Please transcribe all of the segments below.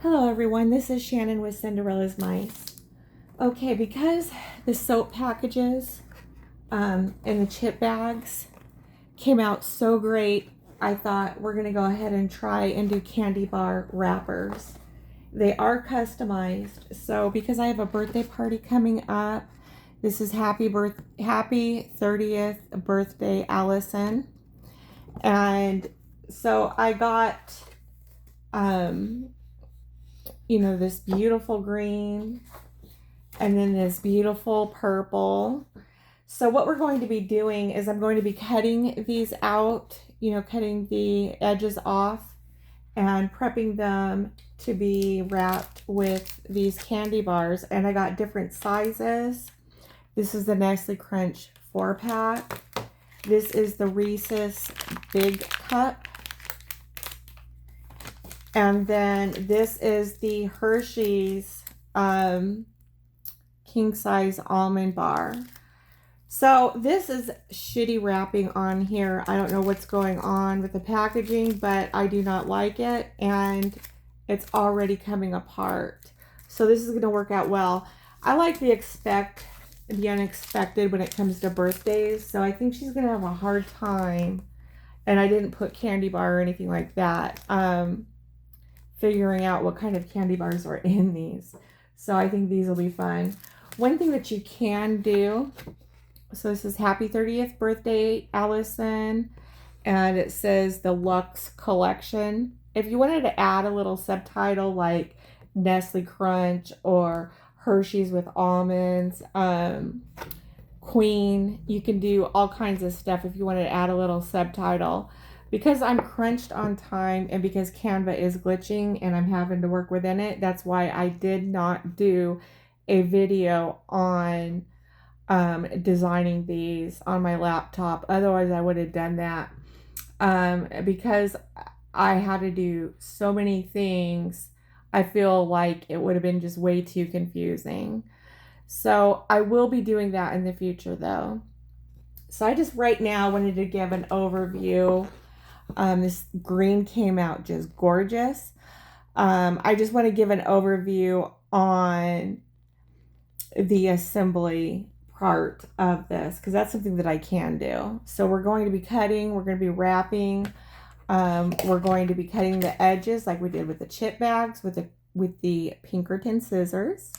Hello everyone, this is Shannon with Cinderella's Mice. Okay, because the soap packages and the chip bags came out so great, I thought we're going to go ahead and try and do candy bar wrappers. They are customized, so because I have a birthday party coming up, this is happy 30th birthday, Allison. And so I got this beautiful green and then this beautiful purple. So what we're going to be doing is I'm going to be cutting these out, cutting the edges off and prepping them to be wrapped with these candy bars. And I got different sizes. This is the Nestle Crunch 4-pack. This is the Reese's Big Cup. And then this is the Hershey's king size almond bar. So this is shitty wrapping on here. I don't know what's going on with the packaging, but I do not like it. And it's already coming apart. So this is going to work out well. I like the unexpected when it comes to birthdays. So I think she's going to have a hard time. And I didn't put candy bar or anything like that. Figuring out what kind of candy bars are in these. So I think these will be fun. One thing that you can do, so this is happy 30th birthday, Allison, and it says the Luxe Collection. If you wanted to add a little subtitle like Nestle Crunch or Hershey's with almonds, Queen, you can do all kinds of stuff if you wanted to add a little subtitle. Because I'm crunched on time and because Canva is glitching and I'm having to work within it, that's why I did not do a video on designing these on my laptop. Otherwise, I would have done that because I had to do so many things. I feel like it would have been just way too confusing. So I will be doing that in the future though. So I just right now wanted to give an overview. This green came out just gorgeous. I just want to give an overview on the assembly part of this because that's something that I can do. So we're going to be cutting, we're going to be wrapping, we're going to be cutting the edges like we did with the chip bags with the Pinkerton scissors.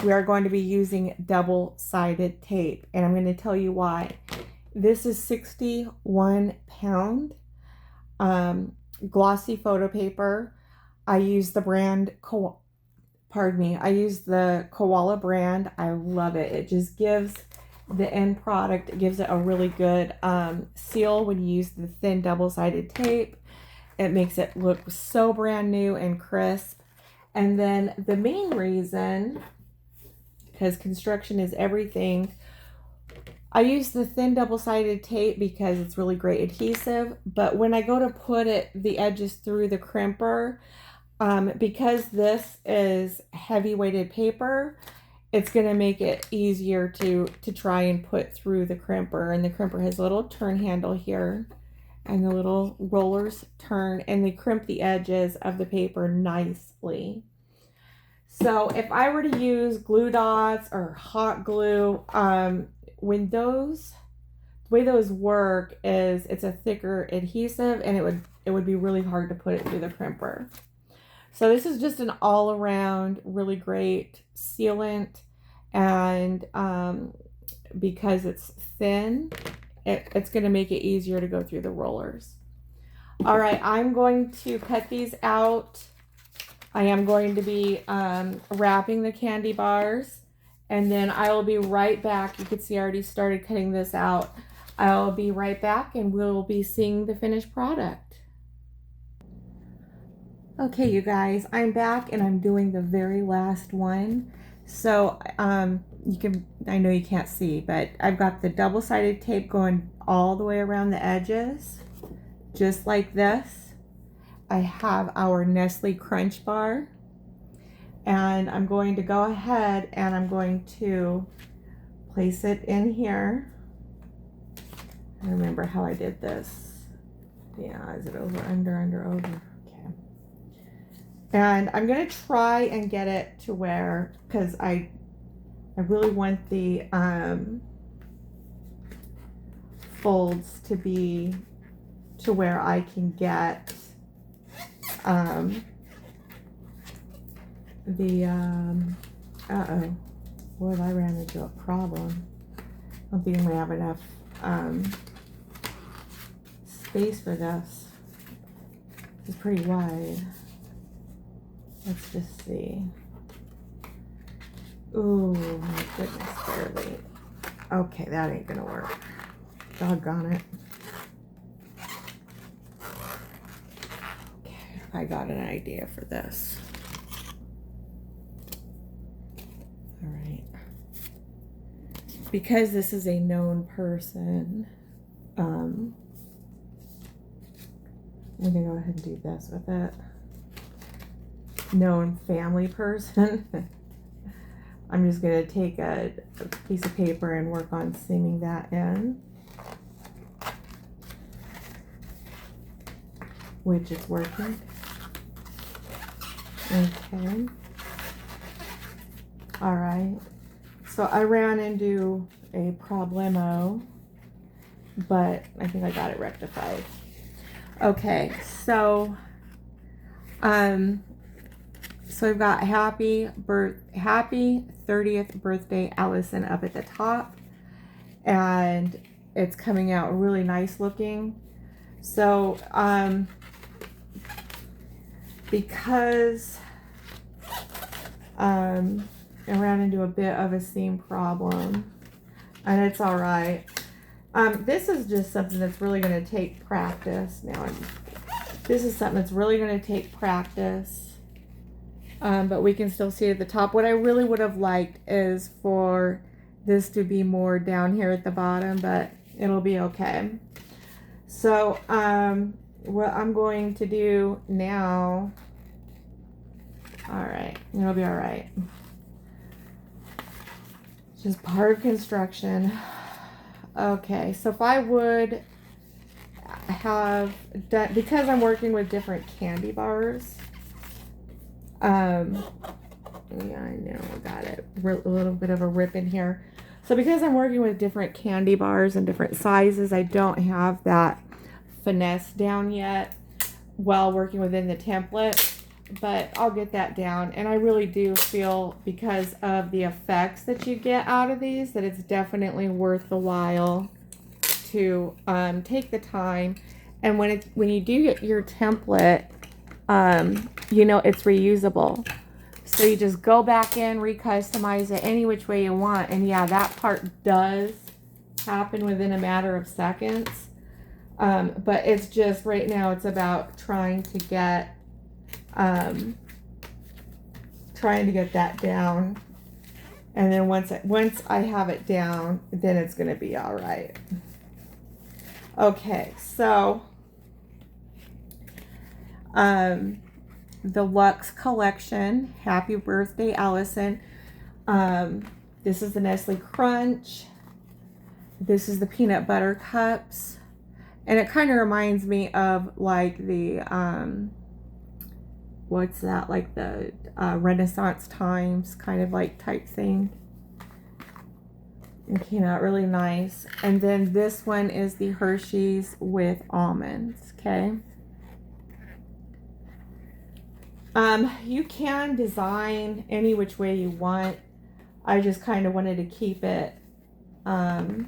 We are going to be using double-sided tape, and I'm going to tell you why. This is 61 pound glossy photo paper. I use the brand I use the Koala brand. I love it. It just gives the end product, it gives it a really good seal when you use the thin double-sided tape. It makes it look so brand new and crisp. And then the main reason, because construction is everything, I use the thin double-sided tape because it's really great adhesive, but when I go to put the edges through the crimper, because this is heavy weighted paper, it's going to make it easier to try and put through the crimper. And the crimper has a little turn handle here, and the little rollers turn, and they crimp the edges of the paper nicely. So if I were to use glue dots or hot glue, the way those work is it's a thicker adhesive and it would be really hard to put it through the crimper. So this is just an all around really great sealant, and because it's thin, it's going to make it easier to go through the rollers. All right, I'm going to cut these out. I am going to be wrapping the candy bars. And then I will be right back. You can see I already started cutting this out. I'll be right back and we'll be seeing the finished product. Okay, you guys, I'm back and I'm doing the very last one. So I know you can't see, but I've got the double-sided tape going all the way around the edges, just like this. I have our Nestle Crunch bar. And I'm going to go ahead and I'm going to place it in here. I remember how I did this. Yeah, is it over, under, over? Okay. And I'm going to try and get it to where, because I really want the folds to be to where I can get uh-oh, boy, I ran into a problem. I don't think I'm going to have enough space for this. This is pretty wide. Let's just see. Ooh, my goodness, barely. Okay, that ain't gonna work. Doggone it. Okay, I got an idea for this. All right. Because this is a known person, I'm gonna go ahead and do this with it. Known family person. I'm just going to take a piece of paper and work on seaming that in, which is working. Okay. All right. So I ran into a problemo, but I think I got it rectified. Okay. So we've got happy 30th birthday Allison up at the top, and it's coming out really nice looking. So because I ran into a bit of a seam problem, and it's all right. This is just something that's really going to take practice. This is something that's really going to take practice. But we can still see at the top. What I really would have liked is for this to be more down here at the bottom, but it'll be okay. So what I'm going to do now, all right, it'll be all right. It's just part of construction. Okay, so if I would have done, because I'm working with different candy bars, yeah, I know, I got it. A little bit of a rip in here. So because I'm working with different candy bars and different sizes, I don't have that finesse down yet while working within the template, but I'll get that down. And I really do feel, because of the effects that you get out of these, that it's definitely worth the while to take the time. And when you do get your template, you know, it's reusable. So you just go back in, recustomize it any which way you want. And yeah, that part does happen within a matter of seconds. But it's just right now it's about trying to get that down. And then once I have it down, then it's going to be all right. Okay, so the Luxe Collection, Happy Birthday Allison. This is the Nestle Crunch. This is the Peanut Butter Cups. And it kind of reminds me of like the, what's that, like the Renaissance Times kind of like type thing. It came out really nice. And then this one is the Hershey's with almonds, okay? You can design any which way you want. I just kind of wanted to keep it, you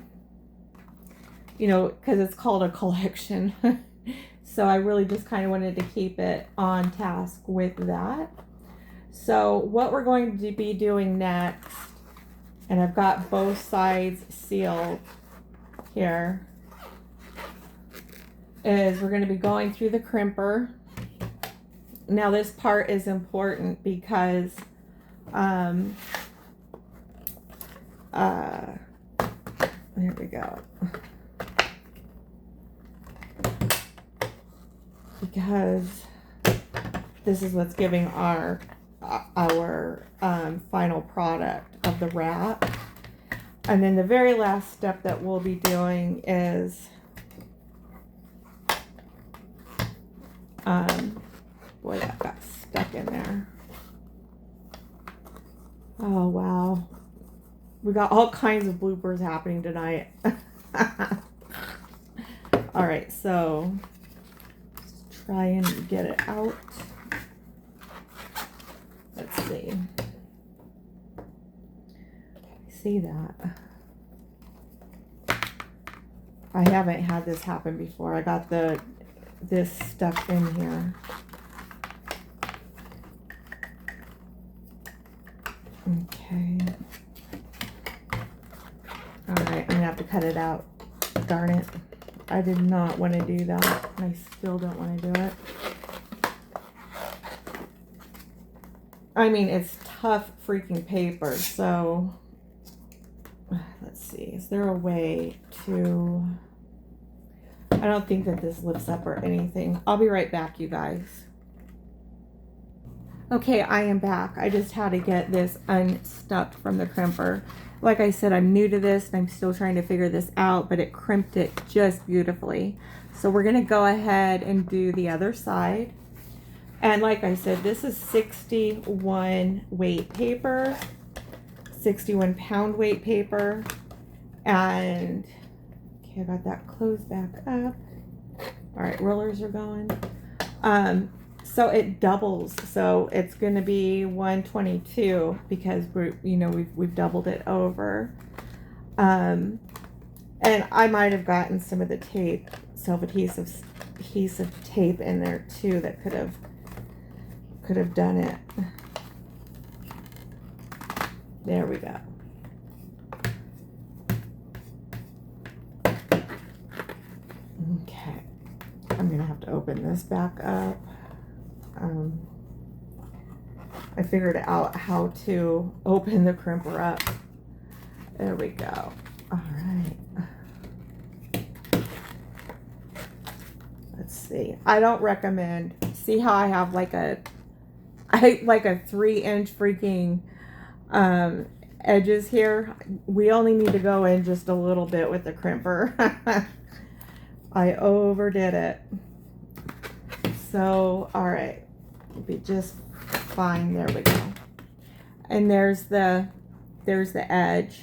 know, because it's called a collection. So I really just kind of wanted to keep it on task with that. So what we're going to be doing next, and I've got both sides sealed here, is we're going to be going through the crimper. Now this part is important because there we go. Because this is what's giving our final product of the wrap. And then the very last step that we'll be doing is Boy, that got stuck in there. Oh, wow. We got all kinds of bloopers happening tonight. All right, so let's try and get it out. Let's see. See that? I haven't had this happen before. I got this stuck in here. Okay. All right, I'm gonna have to cut it out. Darn it. I did not want to do that. I still don't want to do it. I mean, it's tough freaking paper, so let's see. Is there a way to... I don't think that this lifts up or anything. I'll be right back, you guys. Okay, I am back. I just had to get this unstuck from the crimper. Like I said, I'm new to this and I'm still trying to figure this out, but it crimped it just beautifully. So we're gonna go ahead and do the other side. And like I said, this is 61 weight paper, 61 pound weight paper. And okay, I got that closed back up. All right, rollers are going. So it doubles. So it's going to be 122 because we've doubled it over. And I might have gotten some of the tape, self-adhesive tape in there too that could have done it. There we go. Okay, I'm gonna have to open this back up. I figured out how to open the crimper up. There we go. All right. Let's see. I don't recommend. See how I have like a 3-inch freaking edges here. We only need to go in just a little bit with the crimper. I overdid it. So, all right, it'll be just fine. There we go. And there's the edge,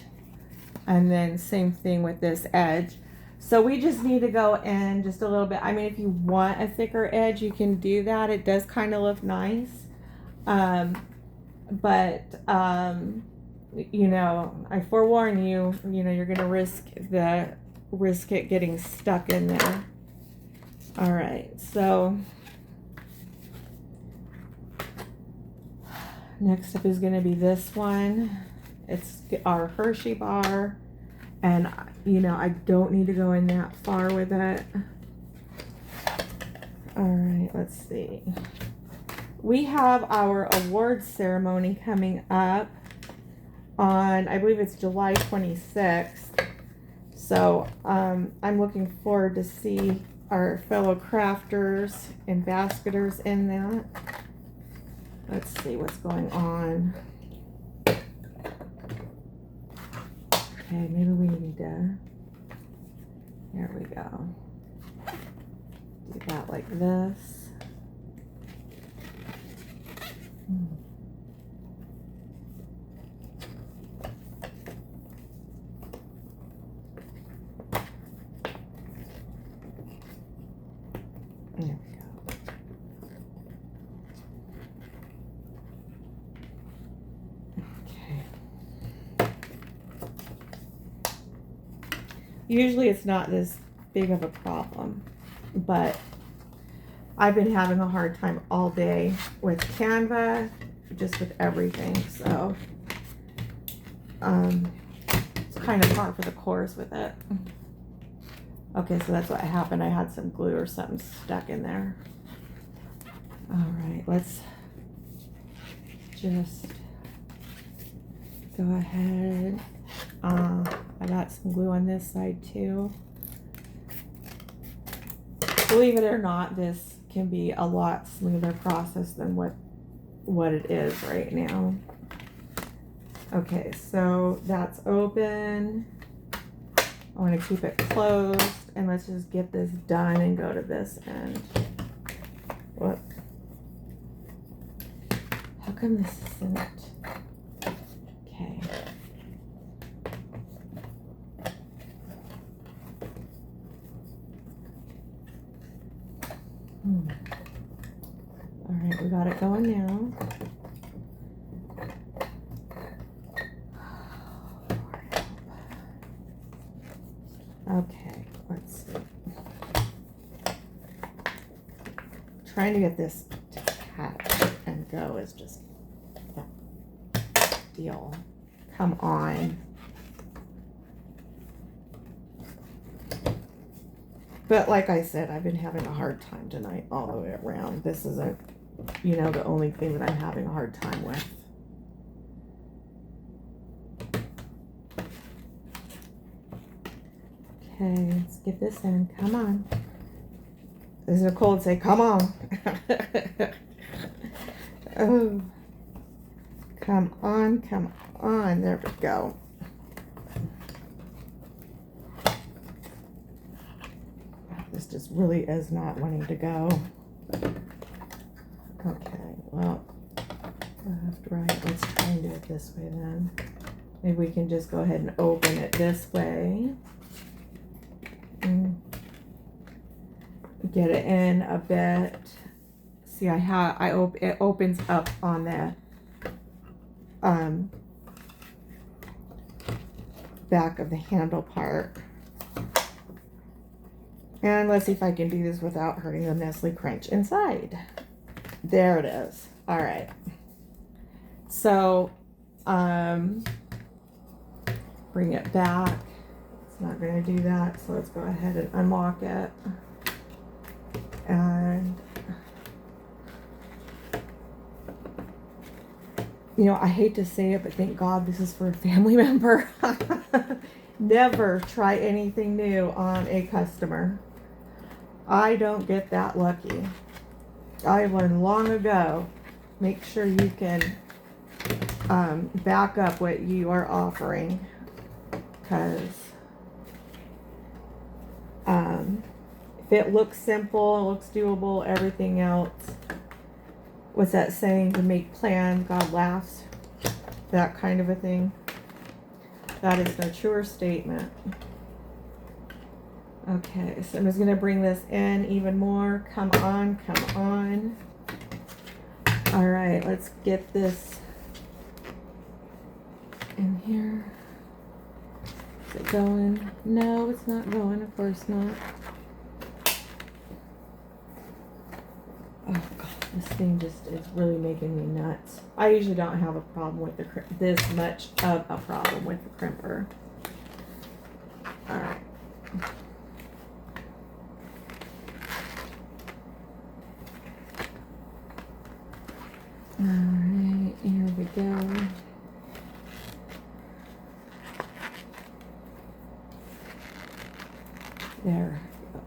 and then same thing with this edge. So we just need to go in just a little bit. I mean, if you want a thicker edge, you can do that. It does kind of look nice. But you know, I forewarn you, you're gonna risk it getting stuck in there. All right, so next up is gonna be this one. It's our Hershey bar, and I don't need to go in that far with it. All right, let's see. We have our awards ceremony coming up on, I believe it's July 26th. So I'm looking forward to see our fellow crafters and basketers in that. Let's see what's going on. Okay, maybe we need to, there we go. Do that like this. There we go. Okay. Usually it's not this big of a problem, but I've been having a hard time all day with Canva, just with everything, so it's kind of hard for the course with it. Okay, so that's what happened. I had some glue or something stuck in there. All right, let's just go ahead. I got some glue on this side too. Believe it or not, this can be a lot smoother process than what it is right now. Okay, so that's open. I want to keep it closed, and let's just get this done and go to this end. Whoop. come this isn't? Okay. All right, we got it going now. Okay, let's see. Trying to get this to catch and go is just a deal. Come on. But like I said, I've been having a hard time tonight all the way around. This isn't, you know, the only thing that I'm having a hard time with. Okay, let's get this in. Come on. As Nicole would say, come on. Oh. Come on, come on. There we go. This just really is not wanting to go. Okay, well, left, right. Let's try and do it this way then. Maybe we can just go ahead and open it this way. Get it in a bit. See, it opens up on the back of the handle part. And let's see if I can do this without hurting the Nestle Crunch inside. There it is. All right. So, bring it back. It's not going to do that, so let's go ahead and unlock it. And, you know, I hate to say it, but thank God this is for a family member. Never try anything new on a customer. I don't get that lucky. I learned long ago, make sure you can back up what you are offering, because if it looks simple, it looks doable, everything else, what's that saying, to make plans, God laughs, that kind of a thing. That is a truer statement. Okay, so I'm just going to bring this in even more. Come on, come on. All right, let's get this in here. Is it going? No, it's not going. Of course not. Oh, God, this thing just is really making me nuts. I usually don't have a problem with this much of a problem with the crimper. All right. All right, here we go. There.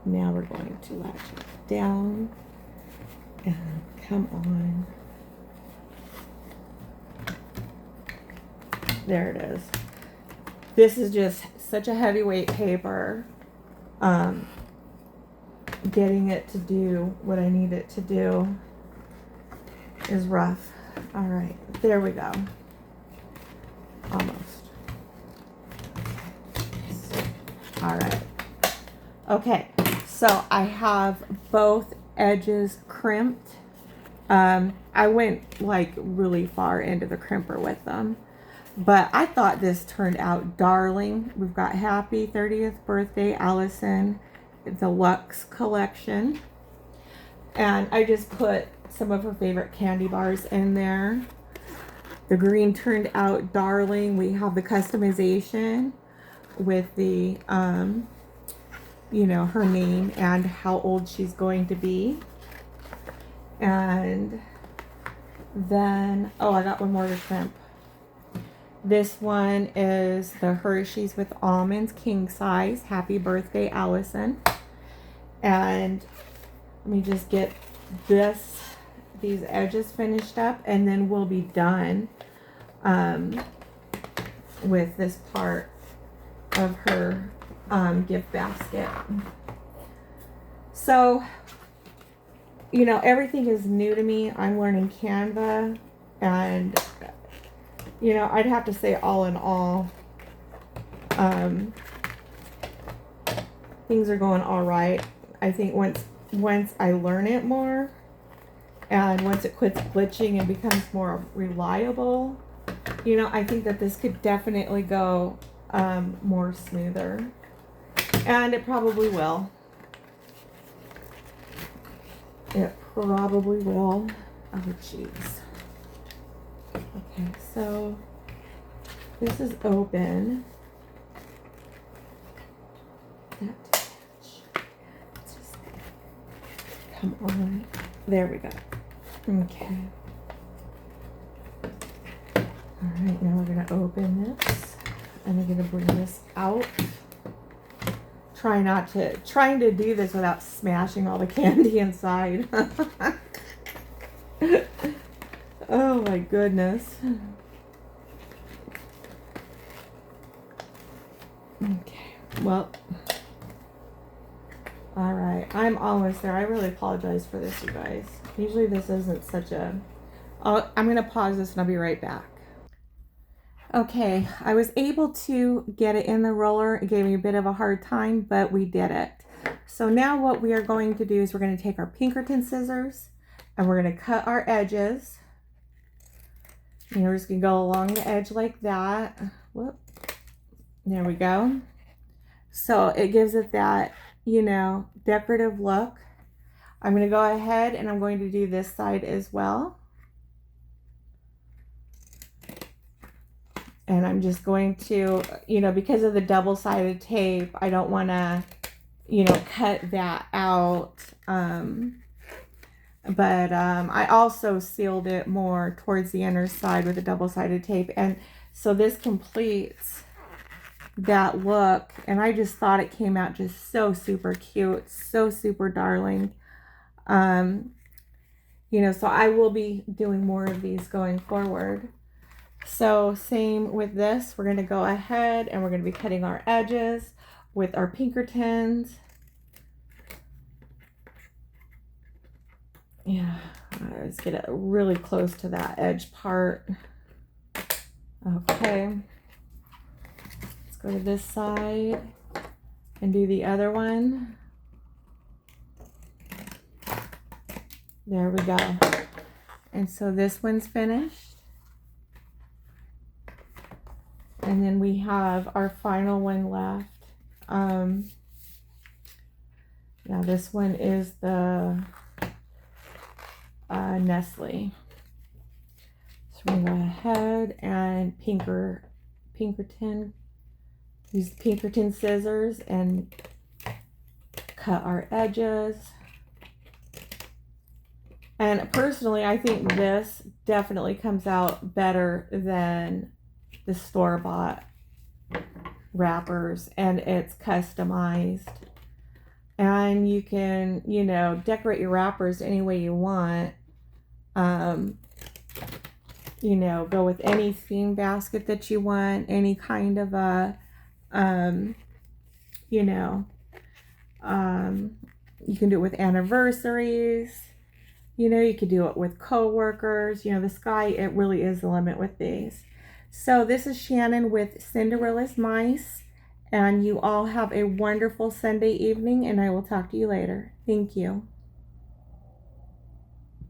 Now we're going to latch it down and come on. There it is. This is just such a heavyweight paper. Getting it to do what I need it to do is rough. All right, there we go. Almost. All right. Okay, so I have both edges crimped. I went like really far into the crimper with them, but I thought this turned out darling. We've got Happy 30th Birthday Allison Deluxe Collection, and I just put some of her favorite candy bars in there. The green turned out darling. We have the customization with the you know, her name and how old she's going to be. And then, oh, I got one more to crimp. This one is the Hershey's with almonds, king size. Happy birthday, Allison. And let me just get these edges finished up, and then we'll be done with this part of her gift basket. So, you know, everything is new to me. I'm learning Canva. And, you know, I'd have to say all in all, things are going all right. I think once I learn it more, and once it quits glitching and becomes more reliable, you know, I think that this could definitely go more smoother. And it probably will. It probably will. Oh, jeez. Okay, so this is open. Let's just, come on. There we go. Okay. All right, now we're going to open this. And we're going to bring this out. Trying to do this without smashing all the candy inside. Oh my goodness. Okay, well, all right, I'm almost there. I really apologize for this, you guys. Usually this isn't such a... I'm going to pause this and I'll be right back. Okay, I was able to get it in the roller. It gave me a bit of a hard time, but we did it. So now what we are going to do is we're going to take our Pinkerton scissors and we're going to cut our edges. And we're just going to go along the edge like that. Whoop. There we go. So it gives it that, you know, decorative look. I'm going to go ahead and I'm going to do this side as well. And I'm just going to, you know, because of the double-sided tape, I don't want to, you know, cut that out. But I also sealed it more towards the inner side with the double-sided tape. And so this completes that look. And I just thought it came out just so super cute, so super darling. You know, so I will be doing more of these going forward. So same with this, we're going to go ahead and we're going to be cutting our edges with our Pinkertons. Yeah, let's get it really close to that edge part. Okay, let's go to this side and do the other one. There we go. And so this one's finished. And then we have our final one left. Now this one is the Nestle. So we're gonna go ahead and Pinkerton, use the Pinkerton scissors and cut our edges. And personally, I think this definitely comes out better than the store-bought wrappers, and it's customized. And you can, you know, decorate your wrappers any way you want. You know, go with any theme basket that you want, any kind of a, you know, you can do it with anniversaries. You know, you could do it with coworkers. You know, the sky, it really is the limit with these. So this is Shannon with Cinderella's Mice, and you all have a wonderful Sunday evening, and I will talk to you later. Thank you.